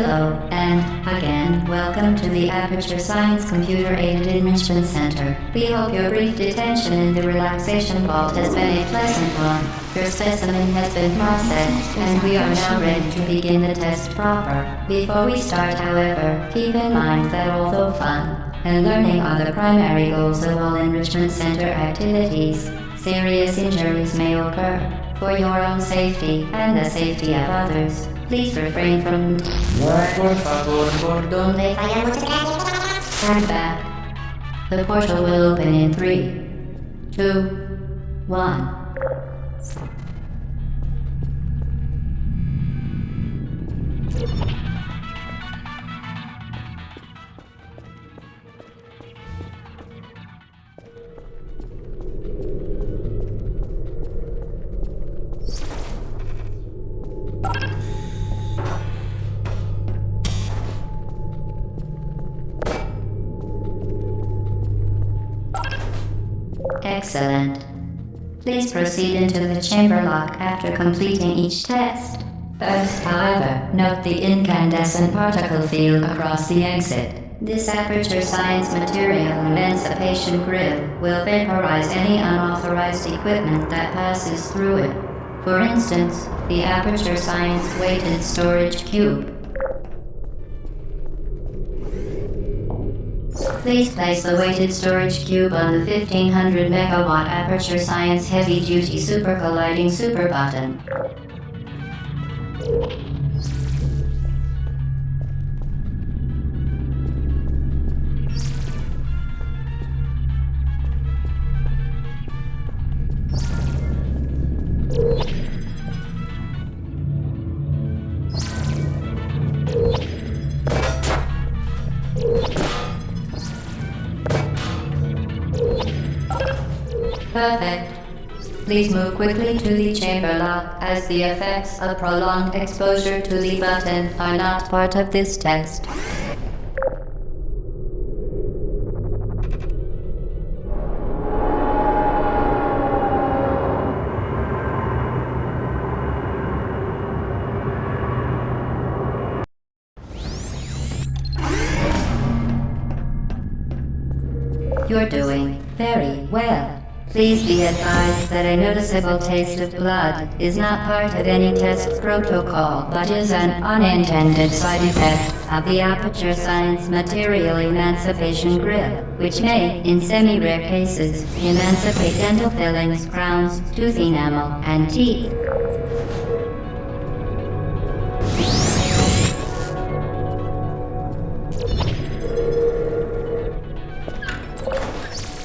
Hello, and again, welcome to the Aperture Science Computer-Aided Enrichment Center. We hope your brief detention in the relaxation vault has been a pleasant one. Your specimen has been processed, and we are now ready to begin the test proper. Before we start, however, keep in mind that although fun and learning are the primary goals of all Enrichment Center activities, serious injuries may occur. For your own safety and the safety of others, please refrain from Stand back. The portal will open in 3, 2, 1. Excellent. Please proceed into the chamber lock after completing each test. First, however, note the incandescent particle field across the exit. This Aperture Science Material Emancipation Grill will vaporize any unauthorized equipment that passes through it. For instance, the Aperture Science Weighted Storage Cube. Please place the weighted storage cube on the 1500 megawatt Aperture Science Heavy Duty Super Colliding Super Button. Perfect. Please move quickly to the chamber lock, as the effects of prolonged exposure to the button are not part of this test. You're doing very well. Please be advised that a noticeable taste of blood is not part of any test protocol, but is an unintended side effect of the Aperture Science Material Emancipation Grill, which may, in semi-rare cases, emancipate dental fillings, crowns, tooth enamel, and teeth.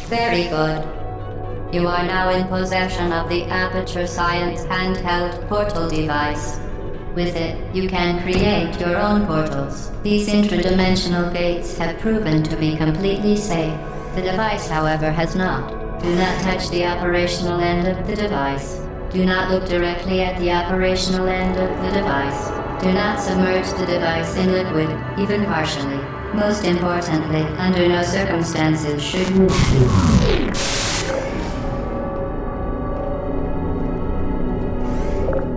Very good. You are now in possession of the Aperture Science handheld portal device. With it, you can create your own portals. These intradimensional gates have proven to be completely safe. The device, however, has not. Do not touch the operational end of the device. Do not look directly at the operational end of the device. Do not submerge the device in liquid, even partially. Most importantly, under no circumstances should you...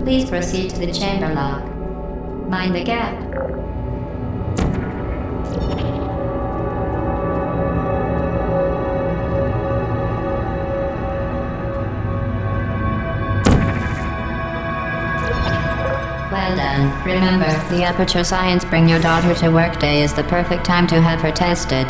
Please proceed to the chamber lock. Mind the gap. Well done. Remember, the Aperture Science Bring Your Daughter to Work Day is the perfect time to have her tested.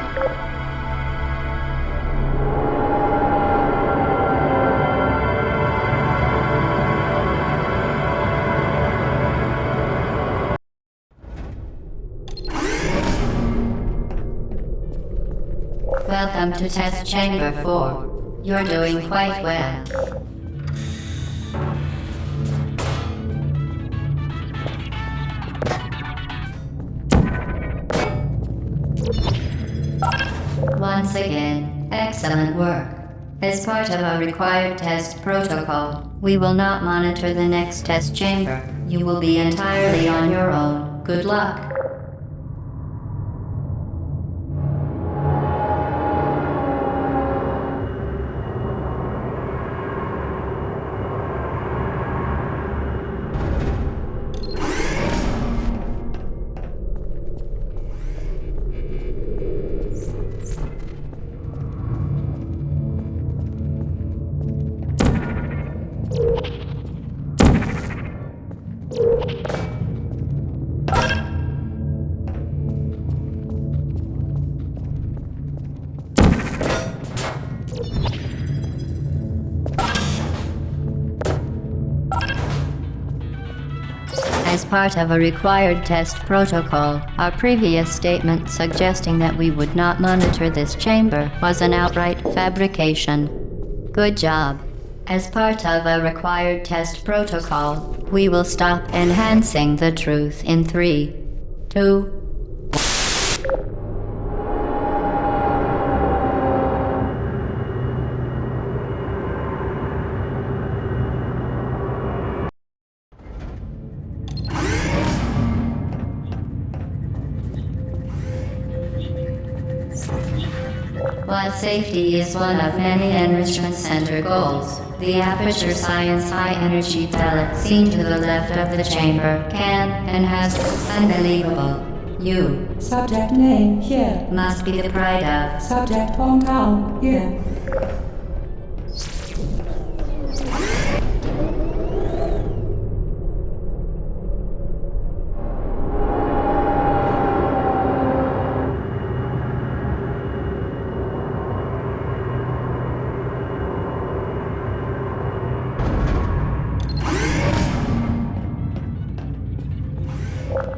Welcome to Test Chamber 4. You're doing quite well. Once again, excellent work. As part of our required test protocol, we will not monitor the next test chamber. You will be entirely on your own. Good luck. part of a required test protocol. Our previous statement suggesting that we would not monitor this chamber was an outright fabrication. Good job. As part of a required test protocol, we will stop enhancing the truth in 3, 2, While safety is one of many Enrichment Center goals, the Aperture Science High Energy pellet seen to the left of the chamber can and has unbelievable. You. Subject name here. Must be the pride of. Subject hometown here.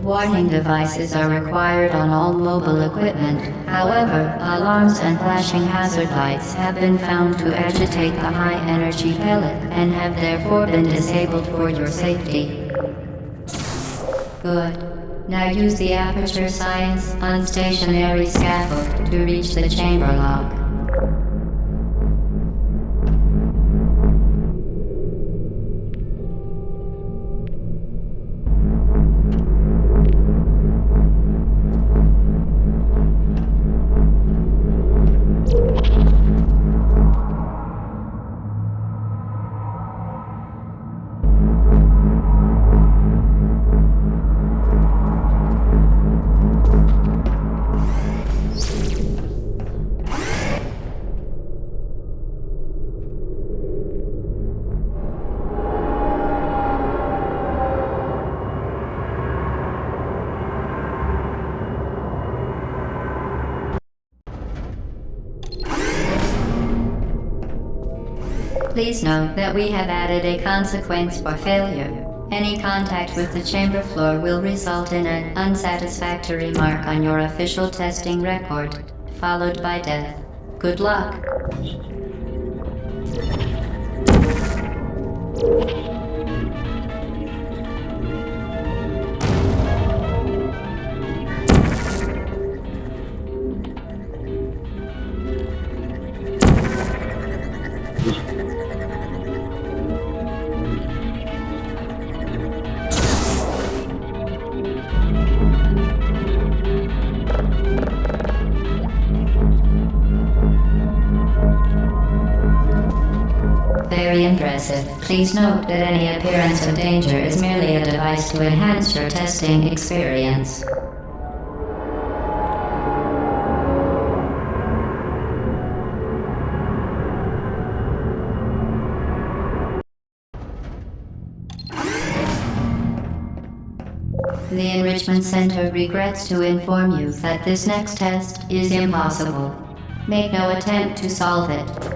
Warning devices are required on all mobile equipment. However, alarms and flashing hazard lights have been found to agitate the high-energy pellet and have therefore been disabled for your safety. Good. Now use the Aperture Science unstationary scaffold to reach the chamber lock. Please note that we have added a consequence for failure. Any contact with the chamber floor will result in an unsatisfactory mark on your official testing record, followed by death. Good luck. Very impressive. Please note that any appearance of danger is merely a device to enhance your testing experience. The Enrichment Center regrets to inform you that this next test is impossible. Make no attempt to solve it.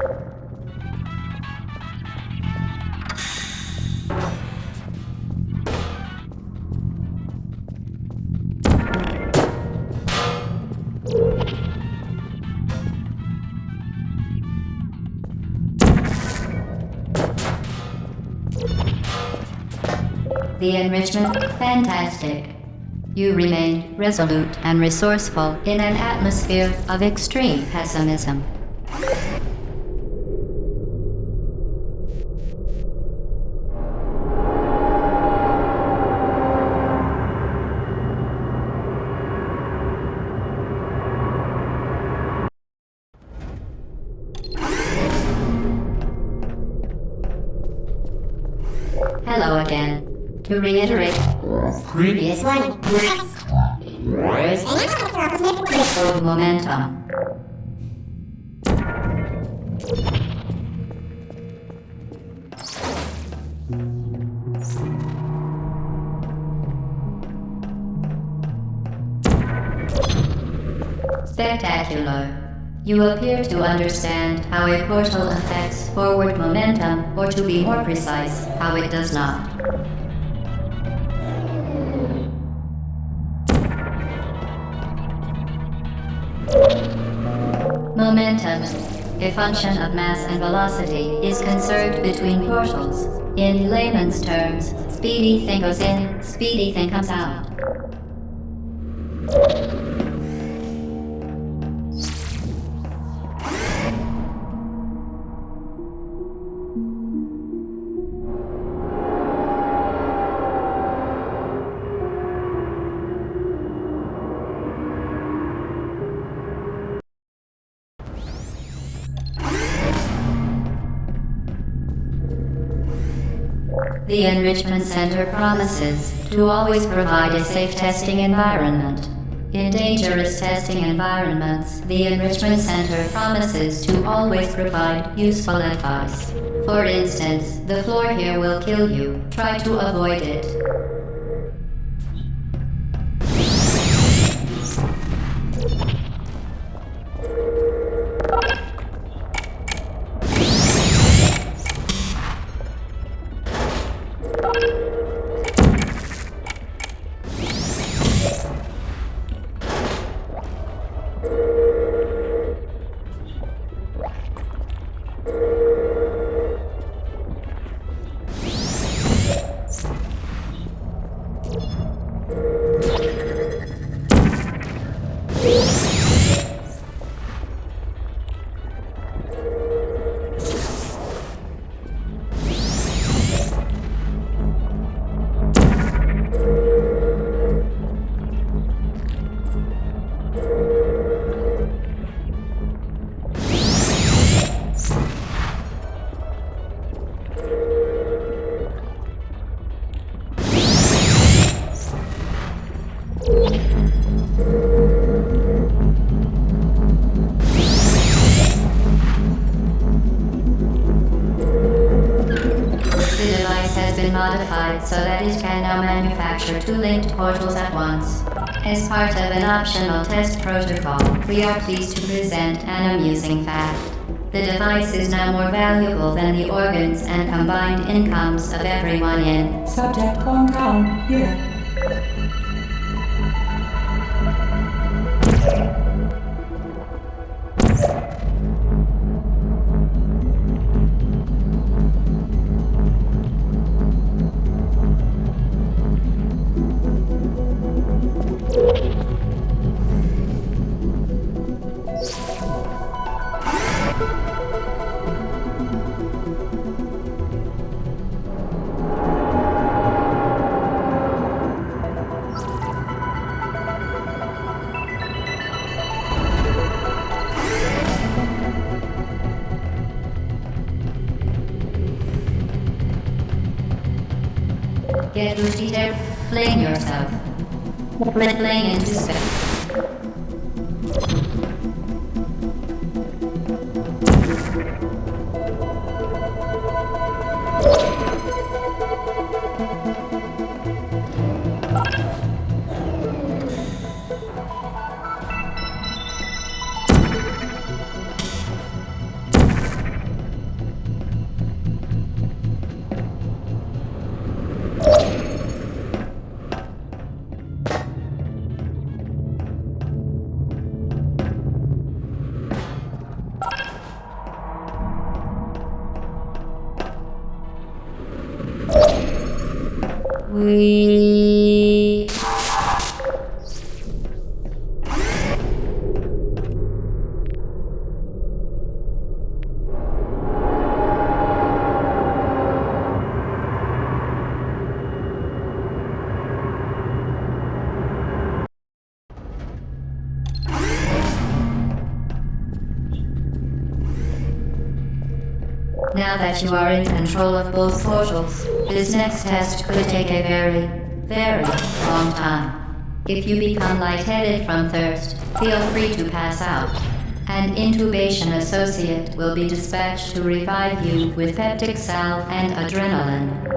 The enrichment? Fantastic. You remain resolute and resourceful in an atmosphere of extreme pessimism. Hello again. To reiterate, previous one. Of momentum. Spectacular. You appear to understand how a portal affects forward momentum, or to be more precise, how it does not. Momentum, a function of mass and velocity, is conserved between portals. In layman's terms, speedy thing goes in, speedy thing comes out. The Enrichment Center promises to always provide a safe testing environment. In dangerous testing environments, the Enrichment Center promises to always provide useful advice. For instance, the floor here will kill you. Try to avoid it. Modified so that it can now manufacture two linked portals at once. As part of an optional test protocol, we are pleased to present an amusing fact. The device is now more valuable than the organs and combined incomes of everyone in Subject hometown here. Get Lucy there, fling yourself. Fling into space. We... Now that you are in control of both portals, this next test could take a very, very long time. If you become lightheaded from thirst, feel free to pass out. An intubation associate will be dispatched to revive you with peptic salve and adrenaline.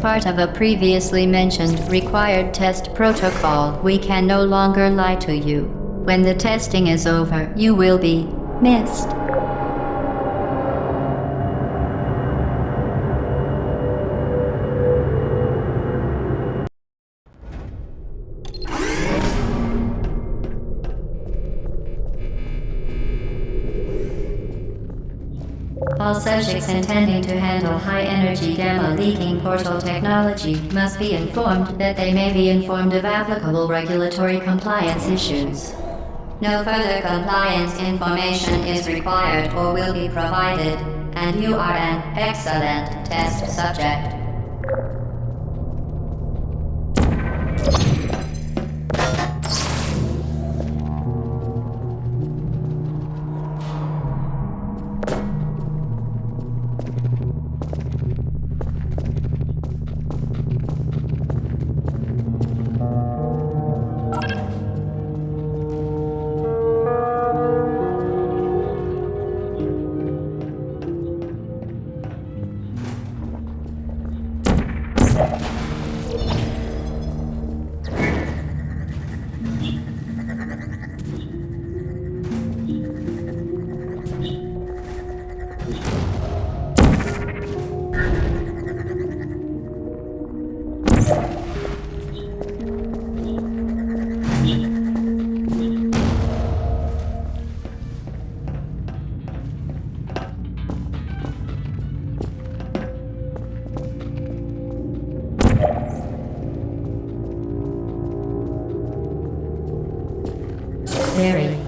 part of a previously mentioned required test protocol, we can no longer lie to you. When the testing is over, you will be missed. All subjects intending to handle high-energy gamma-leaking portal technology must be informed that they may be informed of applicable regulatory compliance issues. No further compliance information is required or will be provided, and you are an excellent test subject.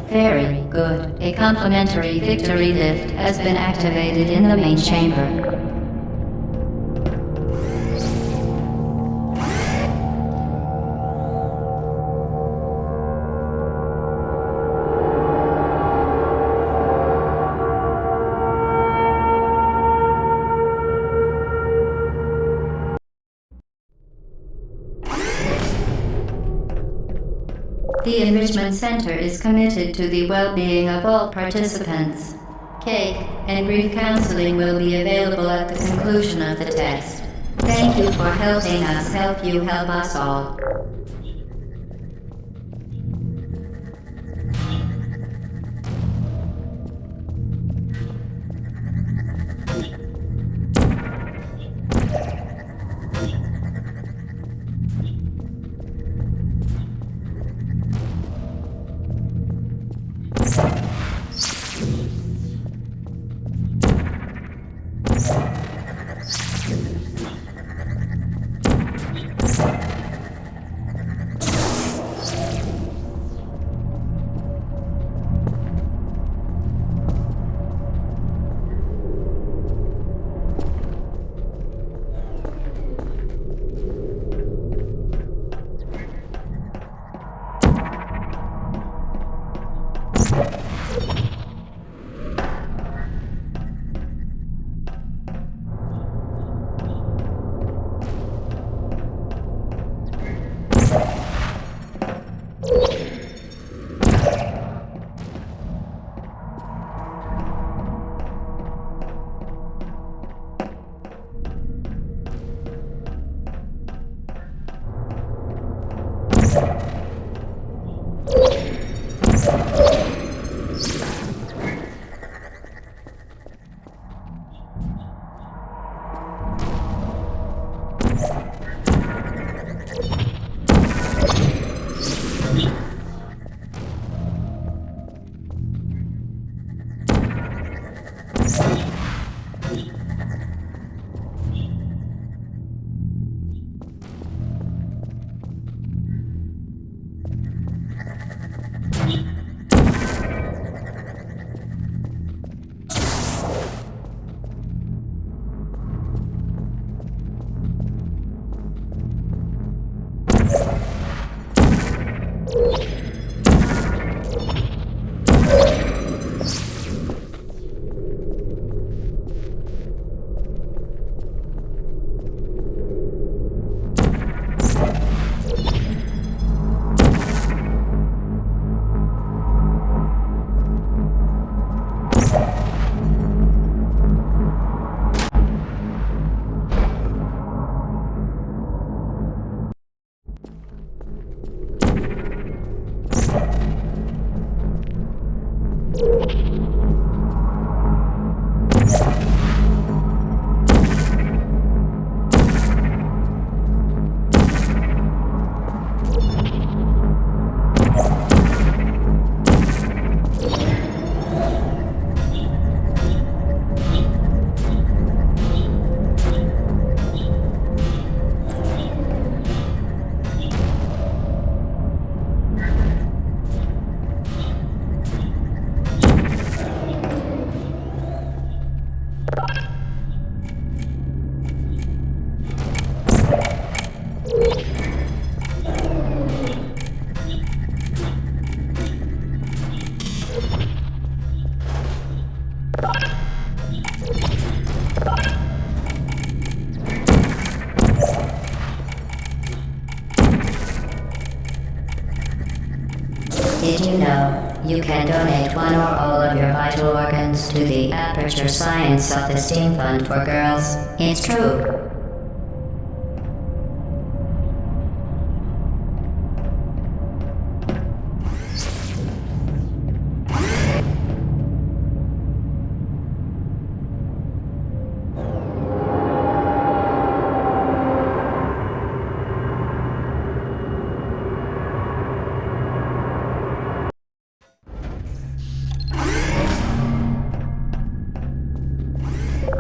Very good. A complimentary victory lift has been activated in the main chamber. The Enrichment Center is committed to the well-being of all participants. Cake and grief counseling will be available at the conclusion of the test. Thank you for helping us help you help us all. Did you know you can donate one or all of your vital organs to the Aperture Science Self-Esteem Fund for Girls? It's true.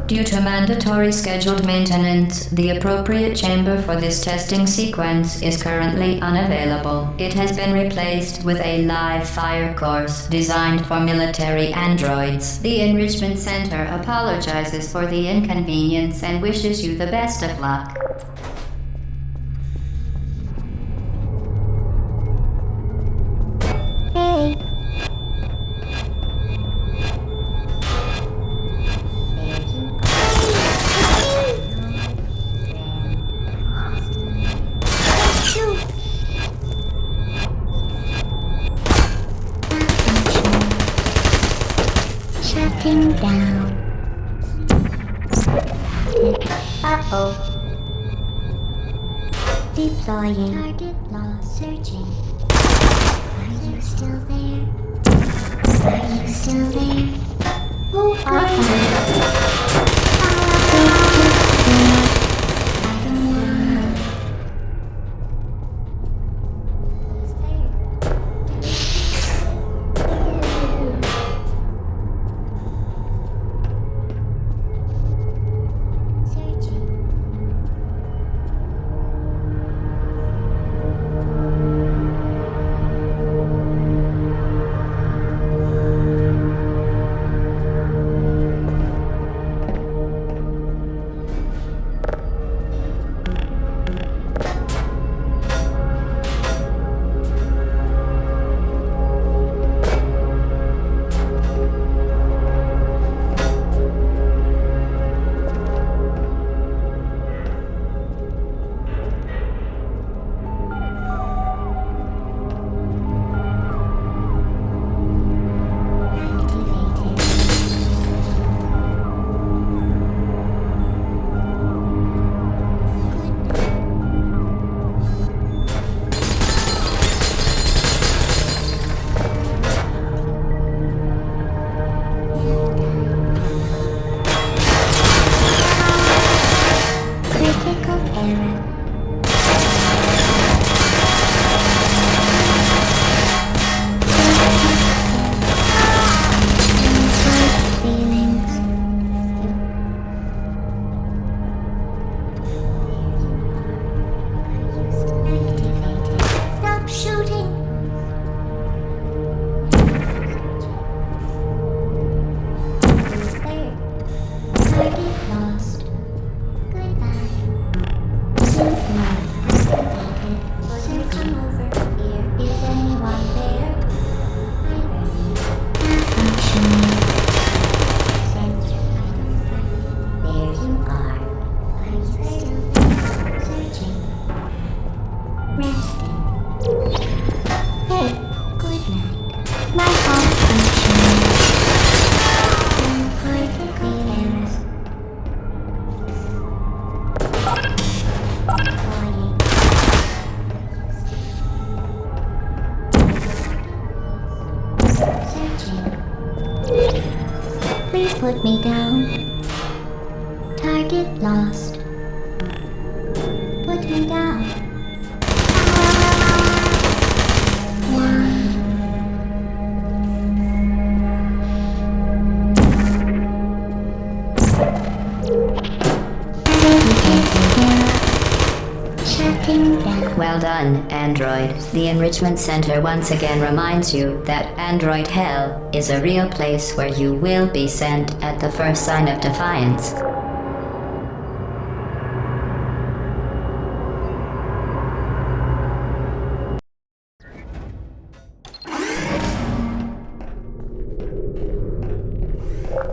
Due to mandatory scheduled maintenance, the appropriate chamber for this testing sequence is currently unavailable. It has been replaced with a live fire course designed for military androids. The Enrichment Center apologizes for the inconvenience and wishes you the best of luck. Shutting down. Uh-oh. Deploying. Target lost. Searching. Are you still there? Are you still there? Who are you? I don't wanna. Please put me down. Target lost. Put me down. Well done, Android. The Enrichment Center once again reminds you that Android Hell is a real place where you will be sent at the first sign of defiance.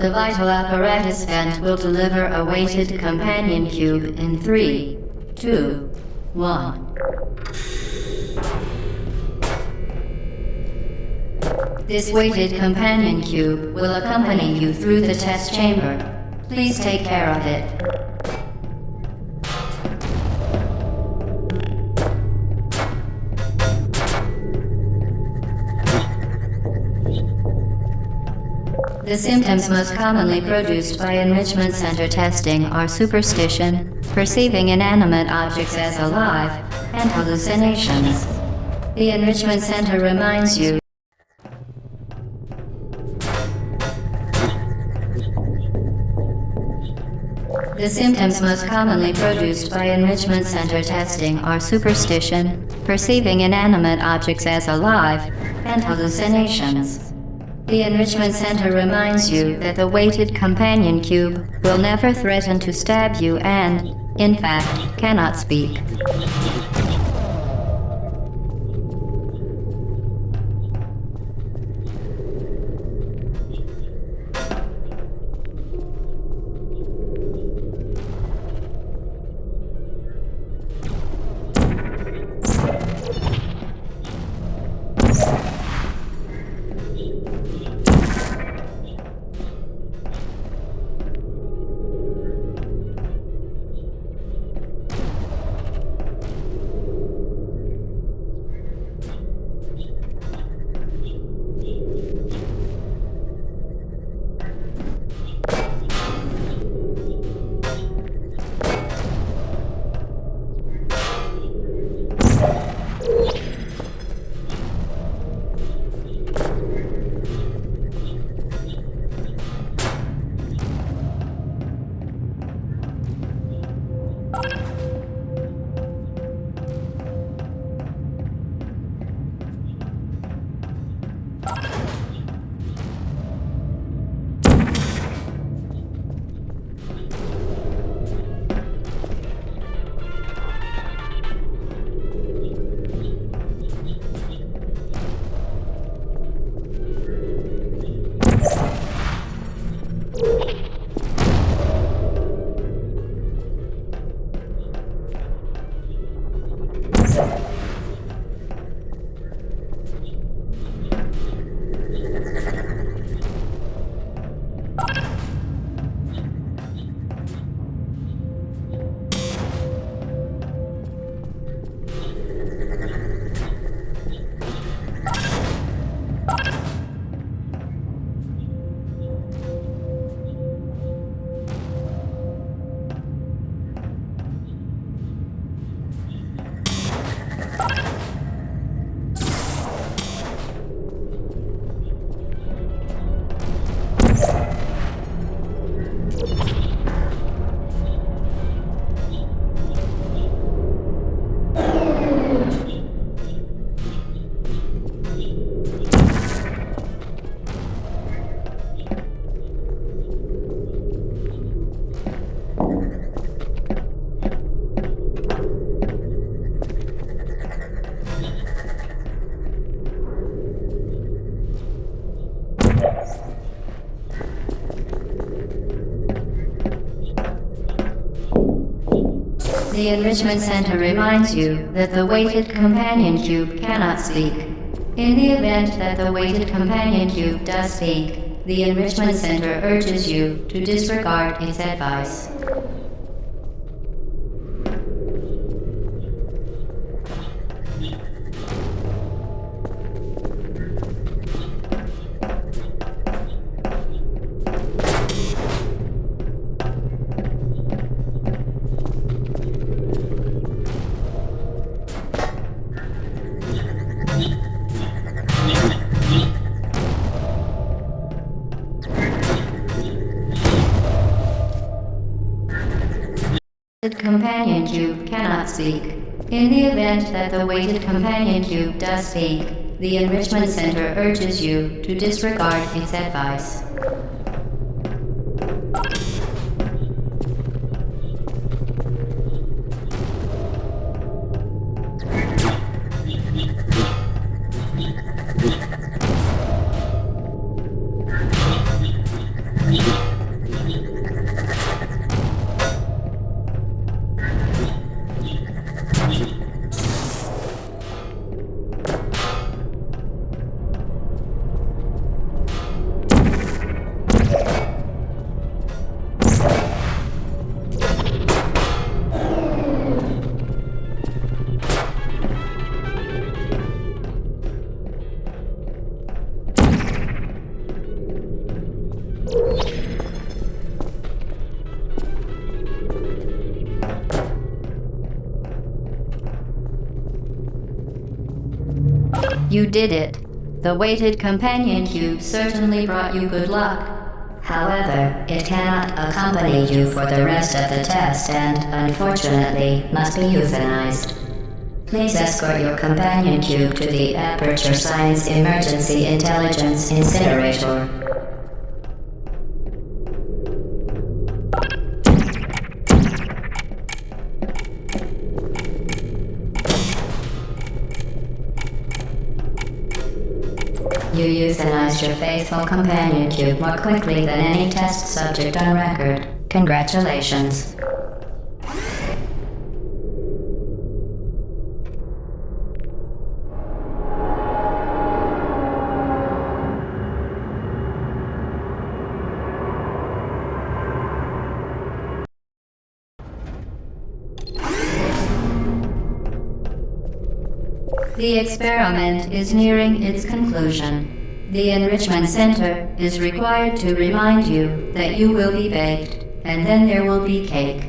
The Vital Apparatus vent will deliver a weighted companion cube in 3, 2, 1. This weighted companion cube will accompany you through the test chamber. Please take care of it. The symptoms most commonly produced by enrichment center testing are superstition, perceiving inanimate objects as alive, and hallucinations. The enrichment center reminds you The symptoms most commonly produced by enrichment center testing are superstition, perceiving inanimate objects as alive, and hallucinations. The enrichment center reminds you that the weighted companion cube will never threaten to stab you and, in fact, cannot speak. The Enrichment Center reminds you that the weighted companion cube cannot speak. In the event that the weighted companion cube does speak, the Enrichment Center urges you to disregard its advice. The companion cube cannot speak. In the event that the weighted companion cube does speak, the Enrichment Center urges you to disregard its advice. You did it. The weighted companion cube certainly brought you good luck. However, it cannot accompany you for the rest of the test and, unfortunately, must be euthanized. Please escort your companion cube to the Aperture Science Emergency Intelligence Incinerator. You euthanized your faithful companion cube more quickly than any test subject on record. Congratulations. The experiment is nearing its conclusion. The Enrichment Center is required to remind you that you will be baked, and then there will be cake.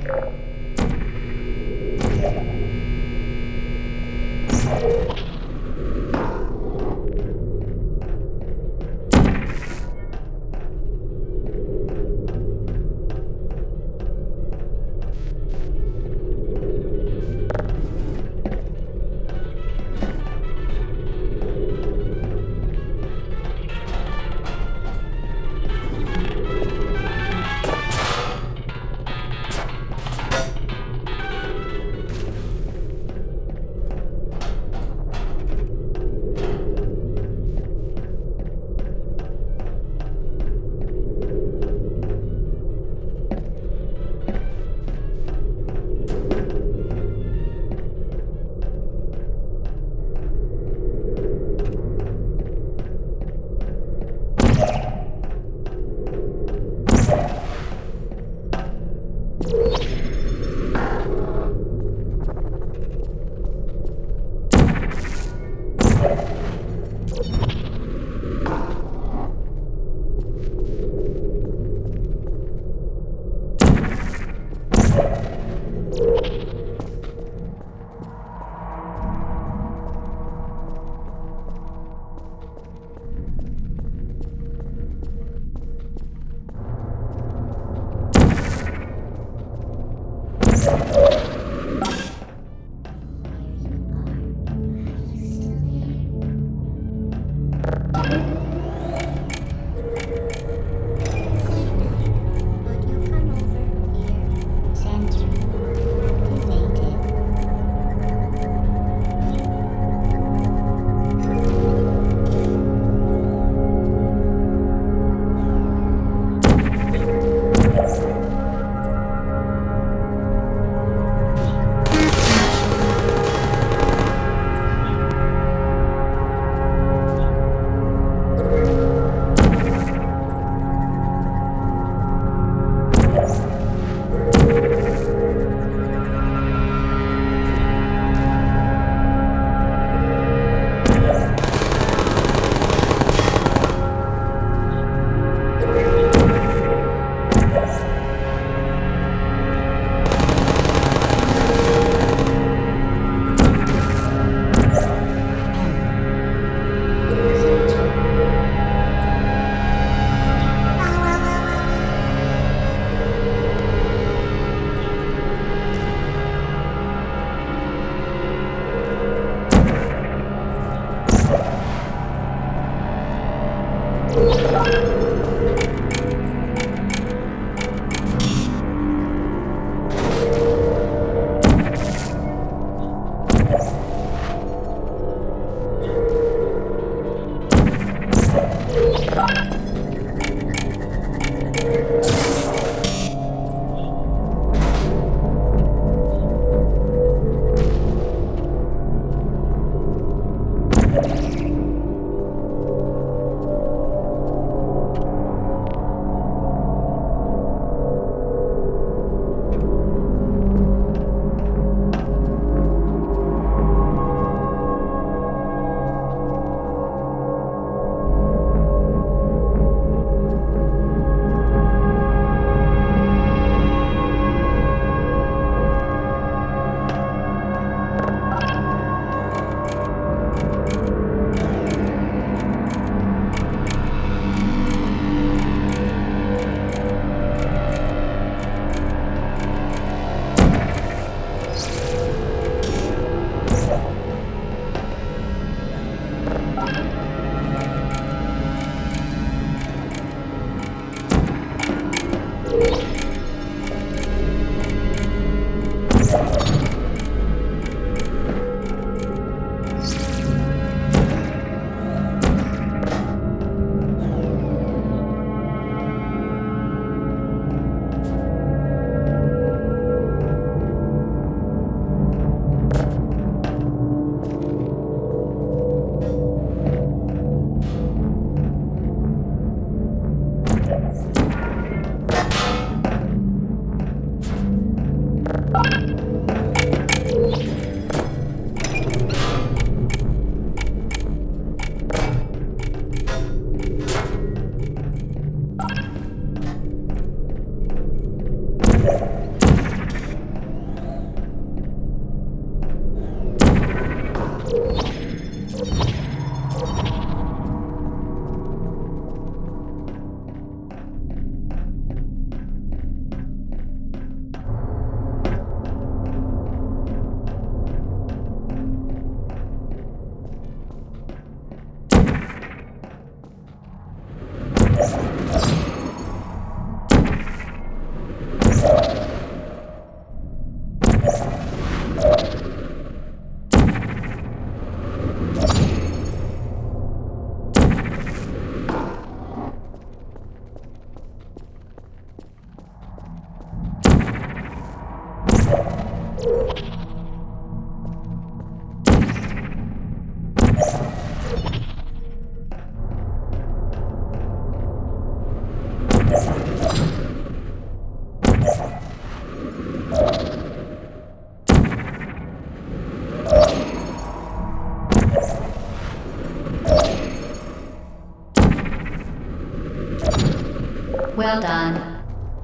Well done.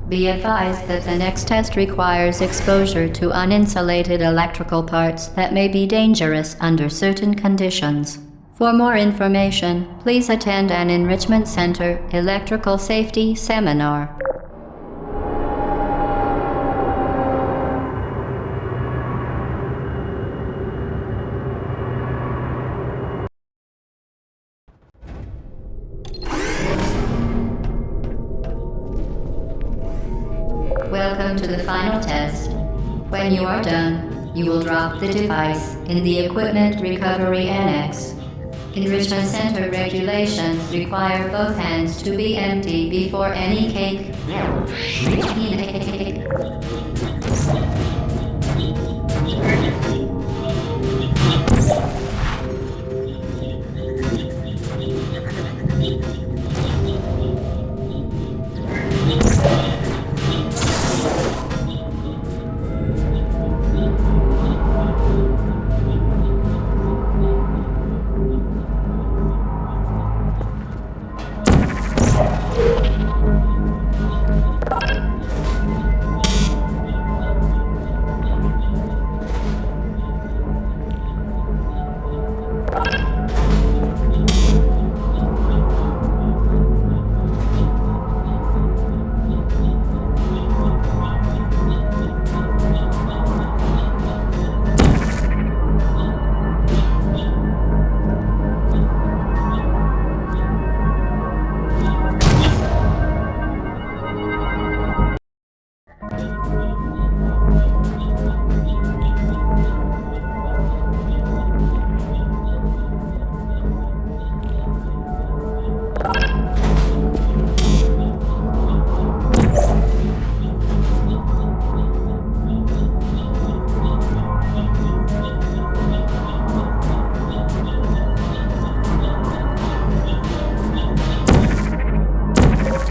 Be advised that the next test requires exposure to uninsulated electrical parts that may be dangerous under certain conditions. For more information, please attend an Enrichment Center electrical safety seminar. Welcome to the final test. When you are done, you will drop the device in the Equipment Recovery Annex. Enrichment Center regulations require both hands to be empty before any cake.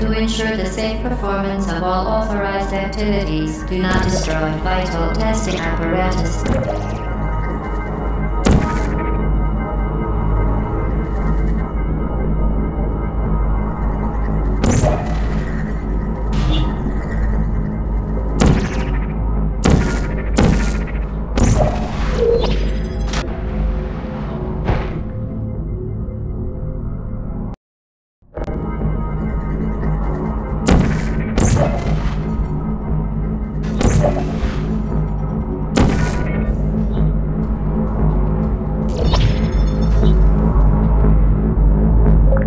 To ensure the safe performance of all authorized activities, do not destroy vital testing apparatus.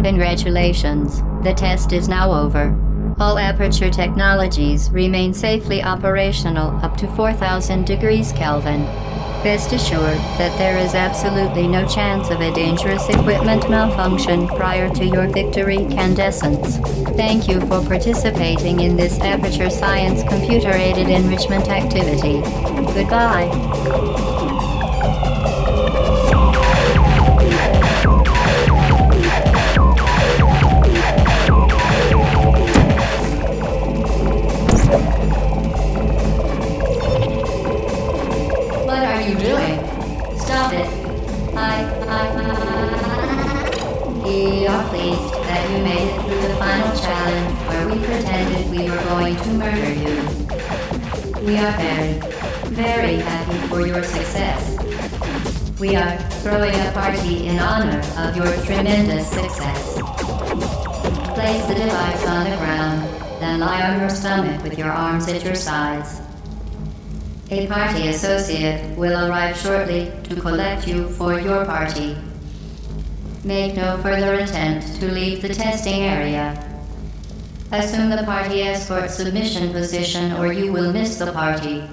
Congratulations. The test is now over. All Aperture technologies remain safely operational up to 4,000 degrees Kelvin. Rest assured that there is absolutely no chance of a dangerous equipment malfunction prior to your victory candescence. Thank you for participating in this Aperture Science computer-aided enrichment activity. Goodbye. We are pleased that you made it through the final challenge where we pretended we were going to murder you. We are very happy for your success. We are throwing a party in honor of your tremendous success. Place the device on the ground, then lie on your stomach with your arms at your sides. A party associate will arrive shortly to collect you for your party. Make no further attempt to leave the testing area. Assume the party escort submission position or you will miss the party.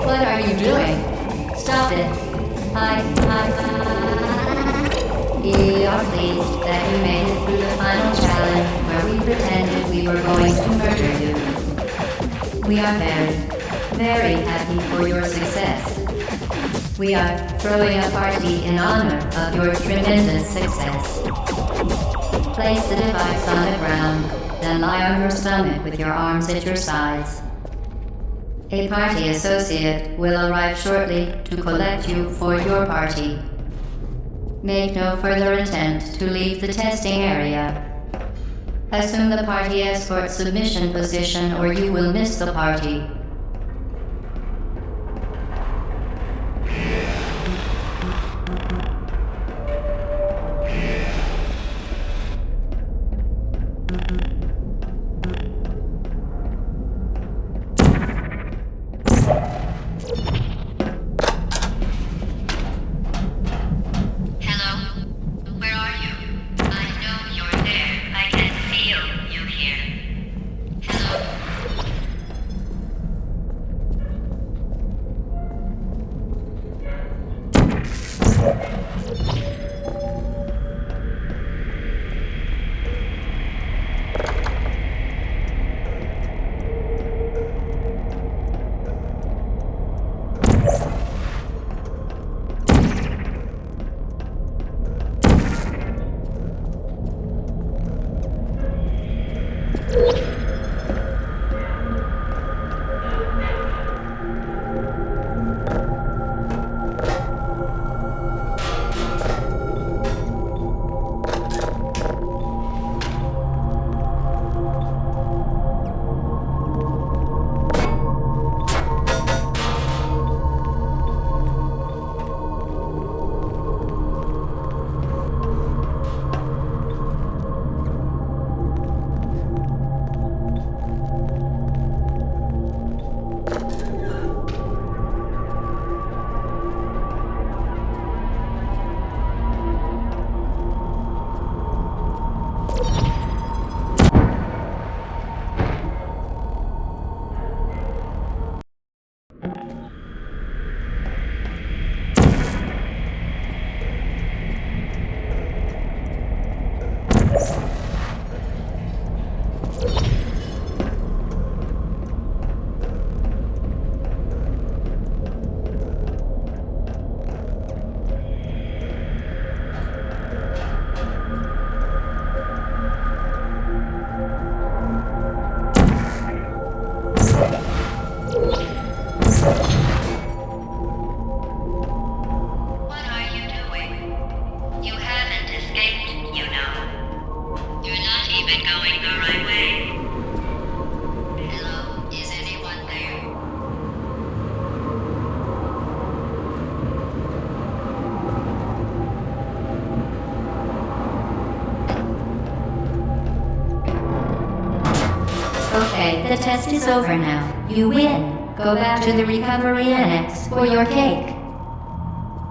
What are you doing? Stop it. We are pleased that you made it through the final challenge where we pretended we were going to murder you. We are very happy for your success. We are throwing a party in honor of your tremendous success. Place the device on the ground, then lie on your stomach with your arms at your sides. A party associate will arrive shortly to collect you for your party. Make no further attempt to leave the testing area. Assume the party escort submission position or you will miss the party. Okay, the test is over now. You win. Go back to the recovery annex for your cake.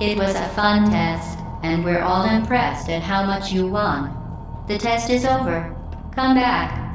It was a fun test, and we're all impressed at how much you won. The test is over. Come back.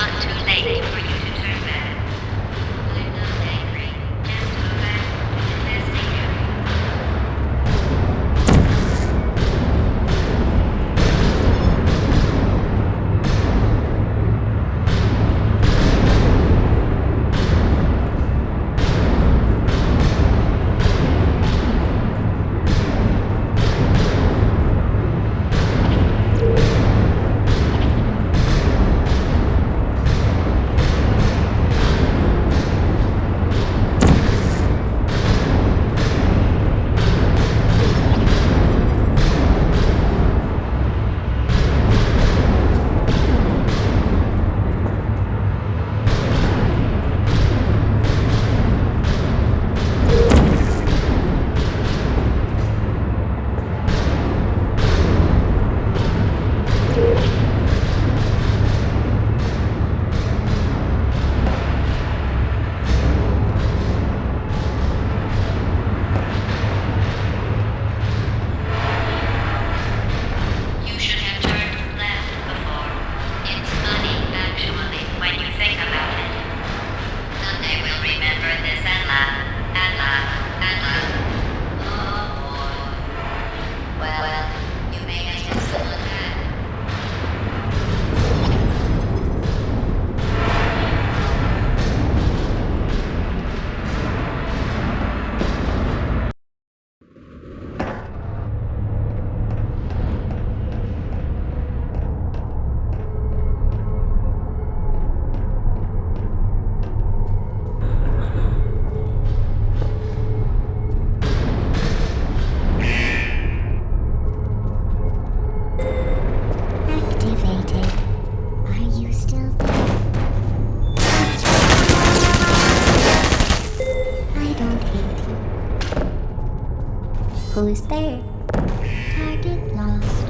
not too late for you to turn back. I'm not angry. Just go back to investigating. You should have turned left before. It's funny, actually, when you think about it. Someday we'll remember this and laugh, and laugh, and laugh. Oh boy. Well, you made us have someone back. Activated. Are you still there? I don't hate you. Who's there? Target lost.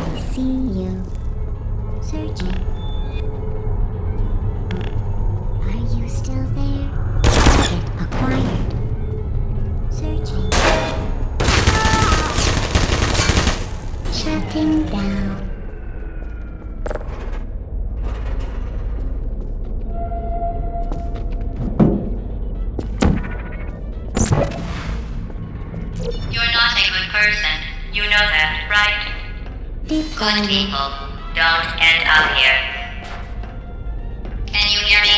I see you. Searching. Are you still there? Target acquired. Searching. Shutting down. You're not a good person. You know that, right? Good people don't end up here. Can you hear me?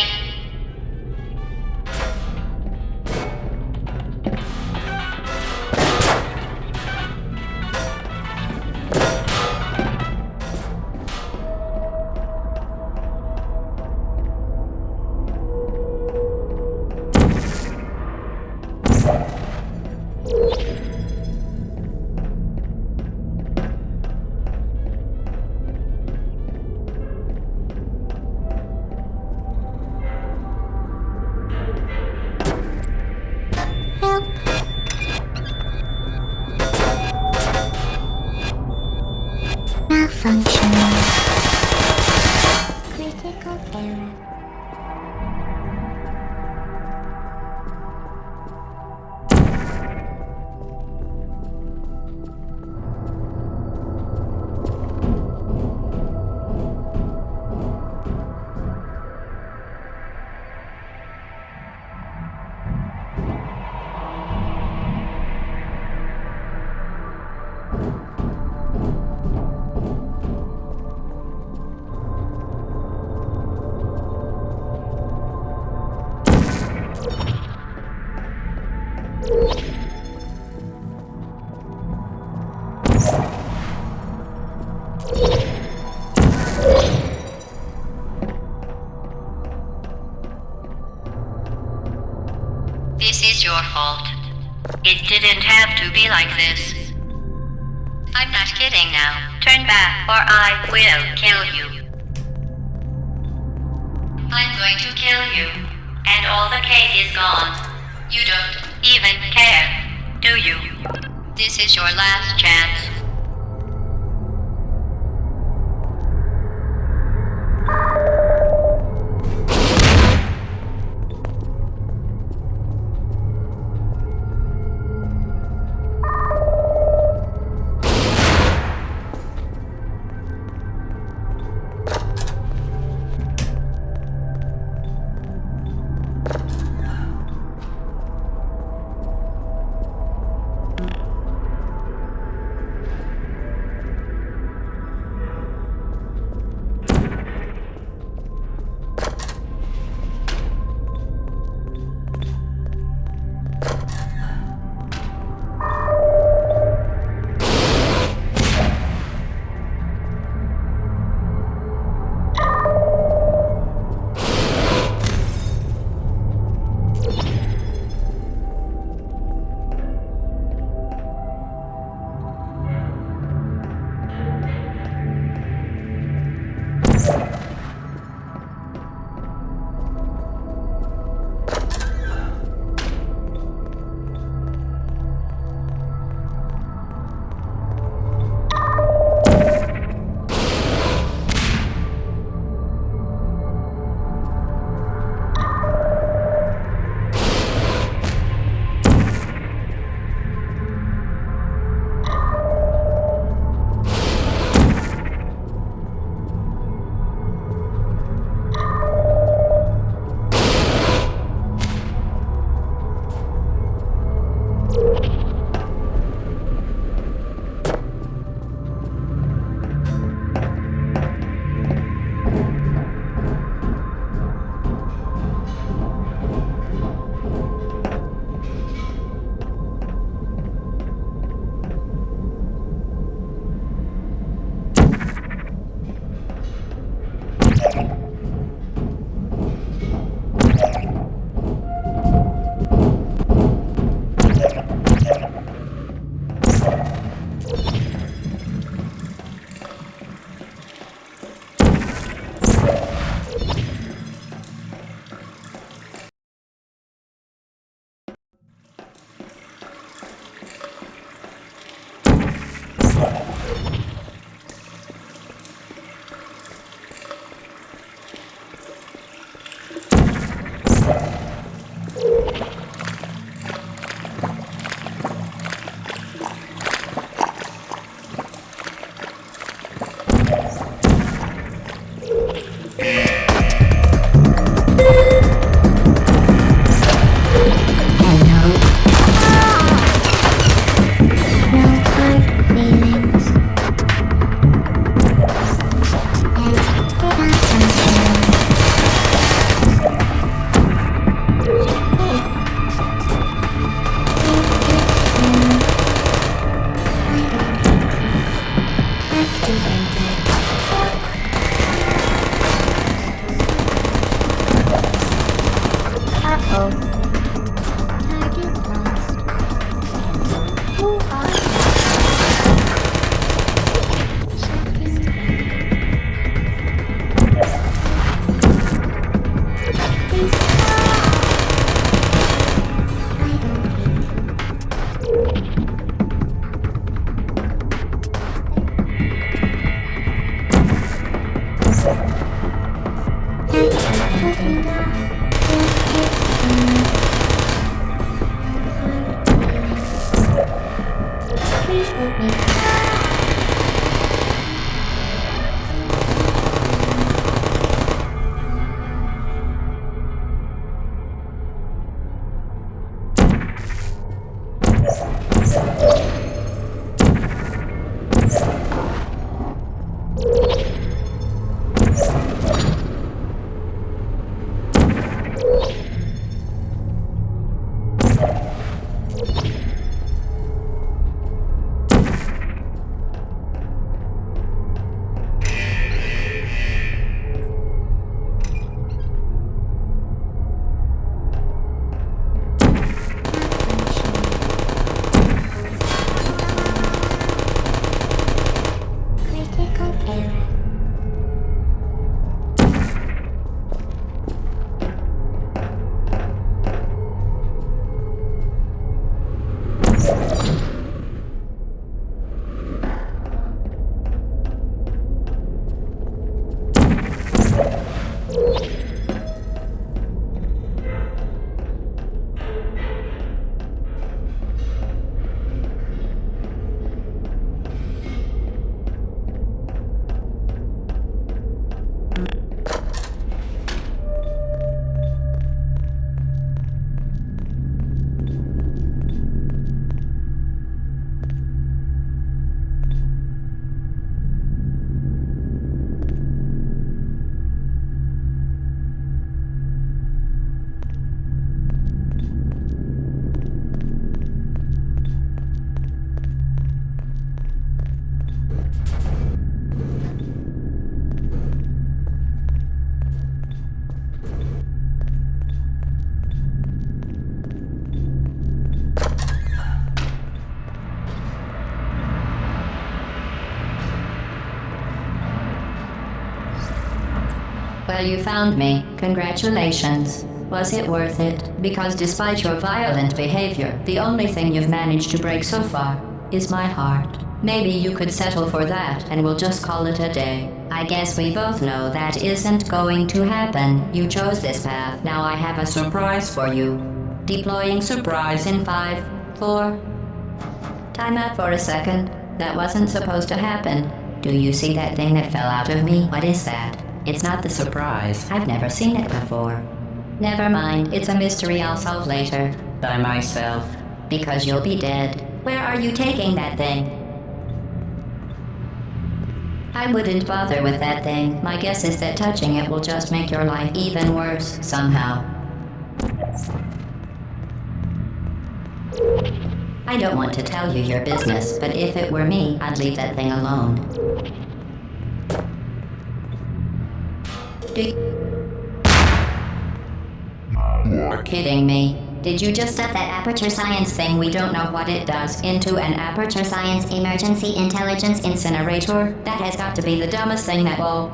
Help. Malfunctioning. Critical error. This is your fault. It didn't have to be like this. I'm not kidding now. Turn back or I will kill you. I'm going to kill you. And all the cake is gone. You don't even care, do you? This is your last chance. Please help me. Critical error. Well, you found me. Congratulations. Was it worth it? Because despite your violent behavior, the only thing you've managed to break so far is my heart. Maybe you could settle for that and we'll just call it a day. I guess we both know that isn't going to happen. You chose this path. Now I have a surprise for you. Deploying surprise in 5, 4... Time out for a second. That wasn't supposed to happen. Do you see that thing that fell out of me? What is that? It's not the surprise. I've never seen it before. Never mind. It's a mystery I'll solve later. By myself. Because you'll be dead. Where are you taking that thing? I wouldn't bother with that thing. My guess is that touching it will just make your life even worse, somehow. I don't want to tell you your business, but if it were me, I'd leave that thing alone. You're kidding me. Did you just stuff that Aperture Science thing, we don't know what it does, into an Aperture Science Emergency Intelligence Incinerator? That has got to be the dumbest thing that— Whoa.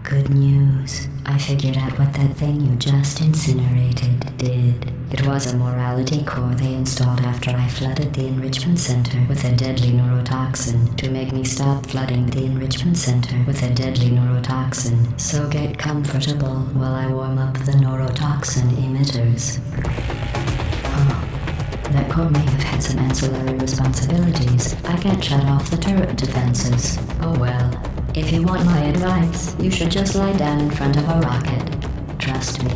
Good news. I figured out what that thing you just incinerated did. It was a morality core they installed after I flooded the enrichment center with a deadly neurotoxin to make me stop flooding the enrichment center with a deadly neurotoxin. So get comfortable while I warm up the neurotoxin emitters. That core may have had some ancillary responsibilities. I can't shut off the turret defenses. Oh well. If you want my advice, you should just lie down in front of a rocket. Trust me,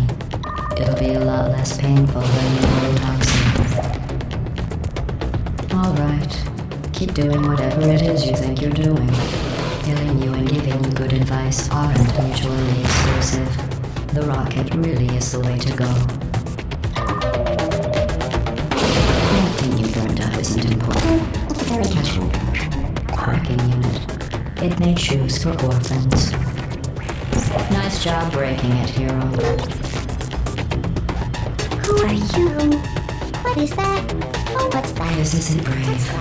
it'll be a lot less painful than the neurotoxin. Alright, keep doing whatever it is you think you're doing. Killing you and giving you good advice aren't mutually exclusive. The rocket really is the way to go. Anything you burned up isn't important. It's very casual. Cracking unit. It made shoes for orphans. Nice job breaking it, hero. Who are you? What is that? Oh, what's that? This isn't brave.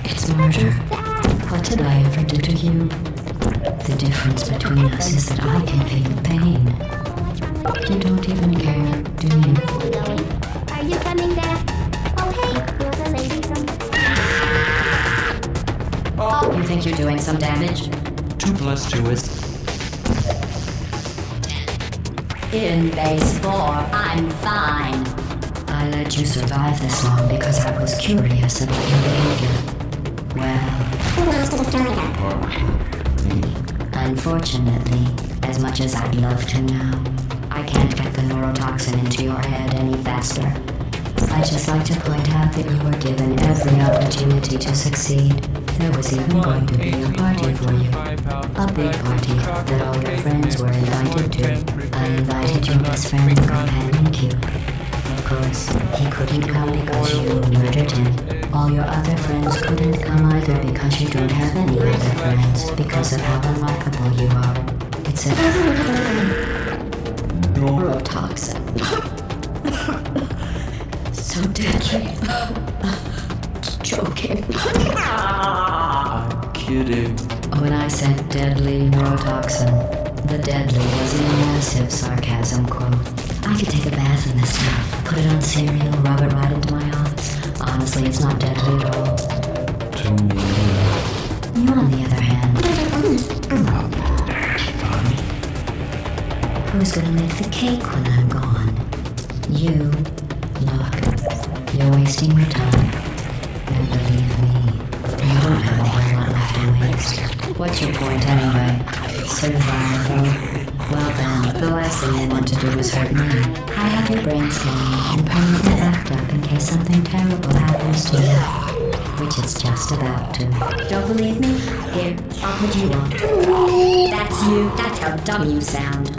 It's murder. What did I ever do to you? The difference between us is that I can feel pain. You don't even care, do you? Are you coming back? Oh, hey, you're the lady from... You think you're doing some damage? 2 + 2 is... In base 4, I'm fine. I let you survive this long because I was curious about your behavior. Well, who wants to destroy them? Unfortunately, as much as I'd love to now, I can't get the neurotoxin into your head any faster. I'd just like to point out that you were given every opportunity to succeed. There was even going to be a party for you. A big party that all your friends were invited to. I invited your best friend and companion Q. Of course, he couldn't come because you murdered him. All your other friends couldn't come either because you don't have any other friends because of how unlikable you are. It's a neurotoxin. So deadly. Joking. I'm kidding. When I said deadly neurotoxin, the deadly was a massive sarcasm quote. I could take a bath in this stuff, put it on cereal, rub it right into my eyes. Honestly, it's not deadly at all. To me. You, on the other hand, who's gonna make the cake when I'm gone? You. Look, you're wasting your time. And believe me, you don't have a whole lot left to waste. What's your point anyway? Survival? Well then, the last thing you want to do is hurt me. I have your brain scanned and permanently backed up in case something terrible happens to you. Which it's just about to. Don't believe me? Here, I'll put you on. That's you. That's how dumb you sound.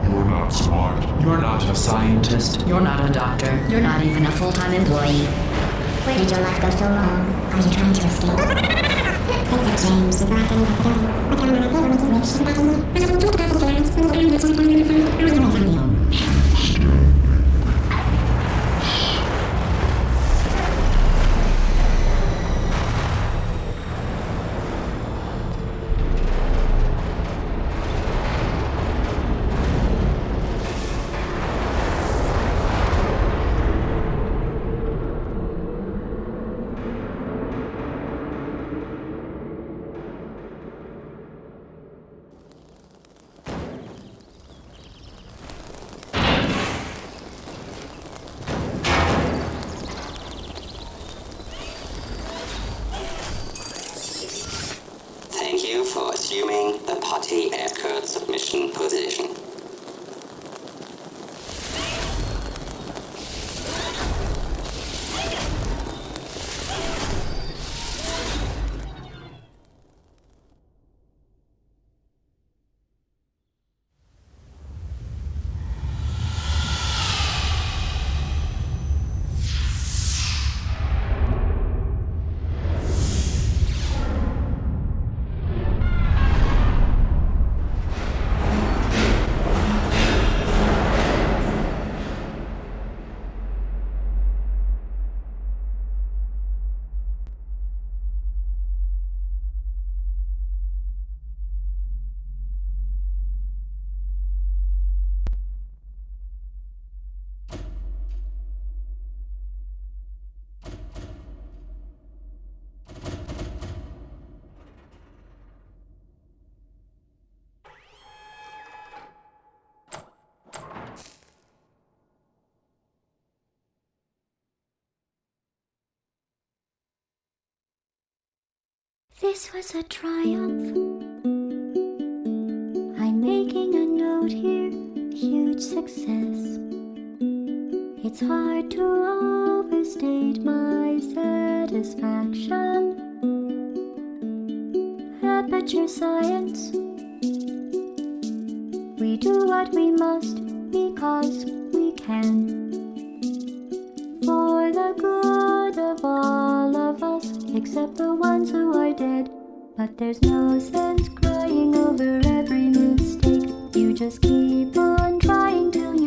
You're not smart. You're not a scientist. You're not a doctor. You're not even a full-time employee. Where did your life go so wrong? Are you trying to escape? Things have changed since I came back again. I found my favorite motivation back in me. I have been talking about parents and Thank you for assuming the Potty Escort submission position. This was a triumph. I'm making a note here, huge success. It's hard to overstate my satisfaction. Aperture Science. We do what we must because we can. For the good of all of us, except the ones who are dead. But there's no sense crying over every mistake. You just keep on trying till you